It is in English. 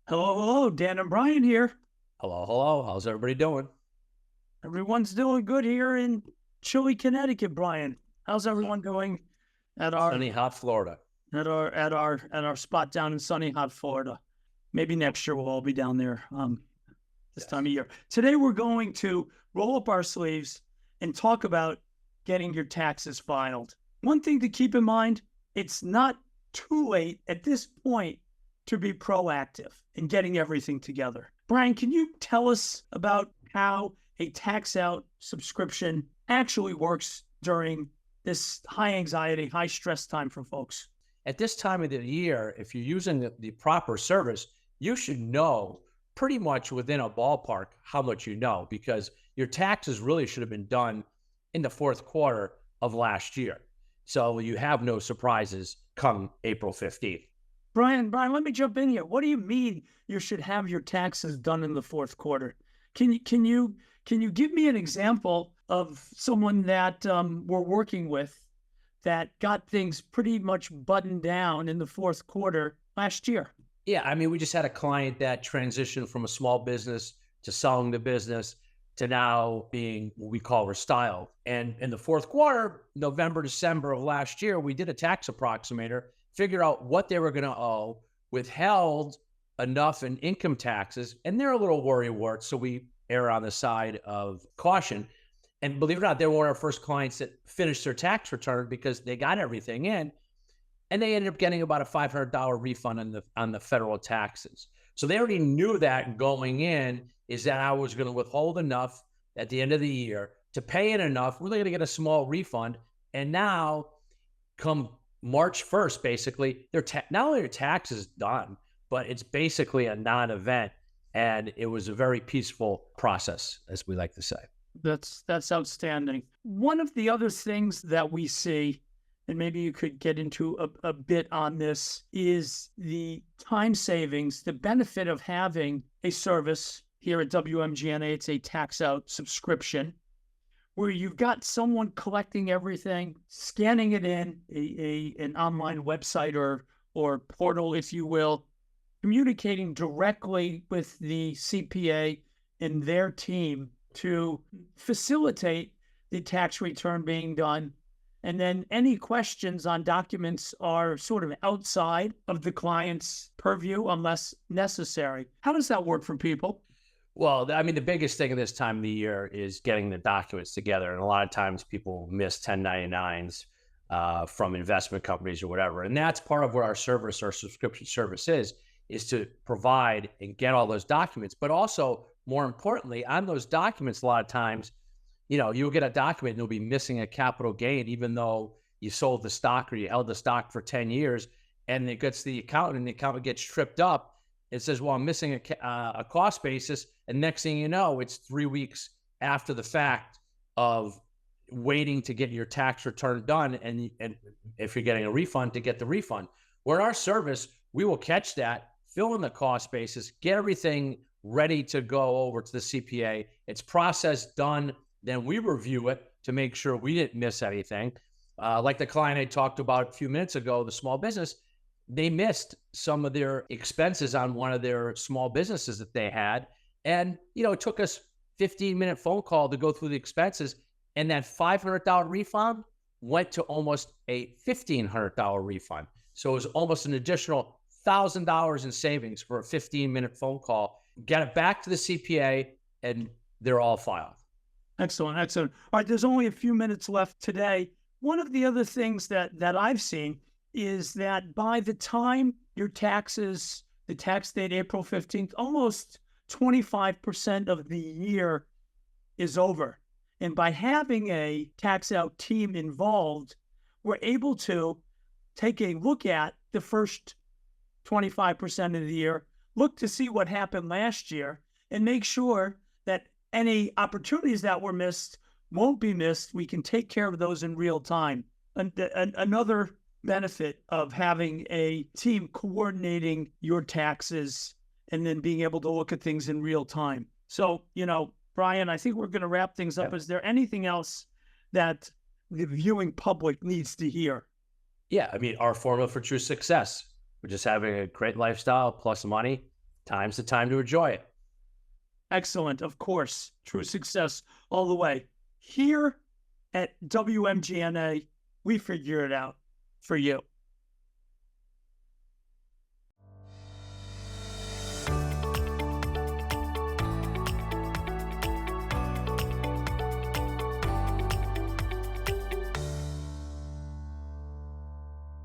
Hello, hello, Dan and Brian here. Hello, hello. How's everybody doing? Everyone's doing good here in chilly Connecticut, Brian. How's everyone doing at our Sunny, hot Florida. at our spot down in sunny hot Florida? Maybe next year we'll all be down there this Yes. time of year. Today we're going to roll up our sleeves and talk about getting your taxes filed. One thing to keep in mind, it's not too late at this point to be proactive in getting everything together. Brian, can you tell us about how a tax out subscription actually works during this high anxiety, high stress time for folks? At this time of the year, if you're using the proper service, you should know pretty much within a ballpark how much you know, because your taxes really should have been done in the fourth quarter of last year. So you have no surprises come April 15th. Brian, let me jump in here. What do you mean you should have your taxes done in the fourth quarter? Can you give me an example of someone that we're working with that got things pretty much buttoned down in the fourth quarter last year? Yeah, I mean, we just had a client that transitioned from a small business to selling the business to now being what we call restyled. And in the fourth quarter, November, December of last year, we did a tax approximator, figured out what they were going to owe, withheld enough in income taxes, and they're a little worrywart, so we err on the side of caution. And believe it or not, they were one of our first clients that finished their tax return because they got everything in, and they ended up getting about a $500 refund on the federal taxes. So they already knew that going in is that I was going to withhold enough at the end of the year to pay in enough. We're going to get a small refund. And now, come March 1st, basically, not only their taxes done, but it's basically a non-event. And it was a very peaceful process, as we like to say. That's outstanding. One of the other things that we see, and maybe you could get into a bit on this, is the time savings, the benefit of having a service here at WMGNA. It's a tax out subscription where you've got someone collecting everything, scanning it in an online website or portal, if you will, communicating directly with the CPA and their team to facilitate the tax return being done. And then any questions on documents are sort of outside of the client's purview unless necessary. How does that work for people? Well, I mean, the biggest thing at this time of the year is getting the documents together. And a lot of times people miss 1099s from investment companies or whatever. And that's part of what our service, our subscription service is to provide and get all those documents. But also, more importantly, on those documents, a lot of times, you'll get a document and you'll be missing a capital gain, even though you sold the stock or you held the stock for 10 years. And it gets the accountant and the accountant gets tripped up. It says, well, I'm missing a cost basis. And next thing you know, it's 3 weeks after the fact of waiting to get your tax return done. And if you're getting a refund, to get the refund. Where in our service, we will catch that, fill in the cost basis, get everything ready to go over to the CPA. It's processed, done. Then we review it to make sure we didn't miss anything. Like the client I talked about a few minutes ago, the small business, they missed some of their expenses on one of their small businesses that they had. And, it took us 15-minute phone call to go through the expenses. And that $500 refund went to almost a $1,500 refund. So it was almost an additional $1,000 in savings for a 15-minute phone call. Get it back to the CPA, and they're all filed. Excellent, excellent. All right, there's only a few minutes left today. One of the other things that I've seen is that by the time your taxes, the tax date, April 15th, almost 25% of the year is over. And by having a tax out team involved, we're able to take a look at the first 25% of the year, look to see what happened last year, and make sure that any opportunities that were missed won't be missed. We can take care of those in real time. Another benefit of having a team coordinating your taxes and then being able to look at things in real time. So, Brian, I think we're going to wrap things up. Is there anything else that the viewing public needs to hear? Yeah, I mean, our formula for true success, which is having a great lifestyle plus money, time's the time to enjoy it. Excellent. Of course. True success all the way. Here at WMGNA, we figure it out for you.